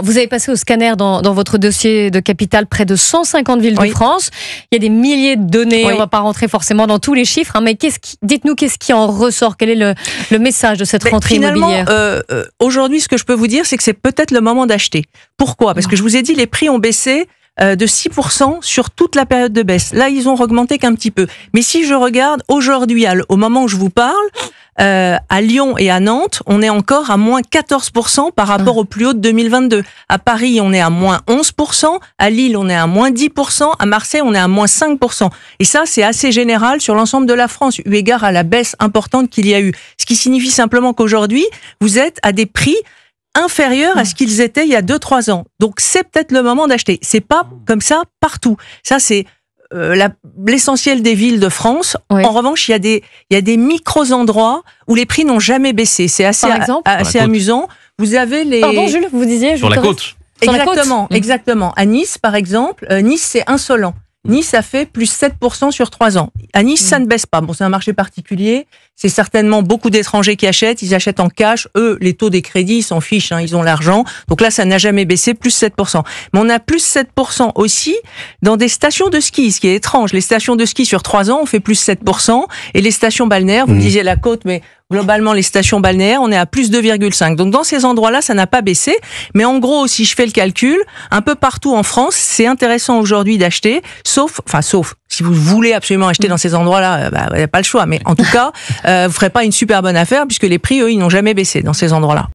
Vous avez passé au scanner dans votre dossier de Capital près de 150 villes de France. Il y a des milliers de données, on ne va pas rentrer forcément dans tous les chiffres, hein, mais dites-nous qu'est-ce qui en ressort, quel est le message de cette rentrée immobilière? Aujourd'hui, ce que je peux vous dire, c'est que c'est peut-être le moment d'acheter. Pourquoi? Parce que je vous ai dit, les prix ont baissé de 6% sur toute la période de baisse. Là, ils ont augmenté qu'un petit peu. Mais si je regarde aujourd'hui, au moment où je vous parle, à Lyon et à Nantes, on est encore à moins 14% par rapport au plus haut de 2022. À Paris, on est à moins 11%. À Lille, on est à moins 10%. À Marseille, on est à moins 5%. Et ça, c'est assez général sur l'ensemble de la France, eu égard à la baisse importante qu'il y a eu. Ce qui signifie simplement qu'aujourd'hui, vous êtes à des prix inférieurs à ce qu'ils étaient il y a 2-3 ans. Donc, c'est peut-être le moment d'acheter. C'est pas comme ça partout. Ça, c'est l'essentiel des villes de France. En revanche, il y a des micros-endroits où les prix n'ont jamais baissé. C'est assez amusant. Vous avez les... Pardon, Jules, vous disiez... Sur la côte. Exactement. À Nice, par exemple, Nice, c'est insolent. Nice, ça fait plus 7% sur 3 ans. À Nice, ça ne baisse pas. Bon, c'est un marché particulier. C'est certainement beaucoup d'étrangers qui achètent. Ils achètent en cash. Eux, les taux des crédits, ils s'en fichent. Hein, ils ont l'argent. Donc là, ça n'a jamais baissé. Plus 7%. Mais on a plus 7% aussi dans des stations de ski. Ce qui est étrange. Les stations de ski sur 3 ans, on fait plus 7%. Et les stations balnéaires, vous me disiez la côte, mais globalement, les stations balnéaires, on est à plus 2,5. Donc, dans ces endroits-là, ça n'a pas baissé. Mais en gros, si je fais le calcul, un peu partout en France, c'est intéressant aujourd'hui d'acheter, sauf, si vous voulez absolument acheter dans ces endroits-là, vous n'avez pas le choix. Mais en tout cas, vous ferez pas une super bonne affaire puisque les prix, eux, ils n'ont jamais baissé dans ces endroits-là.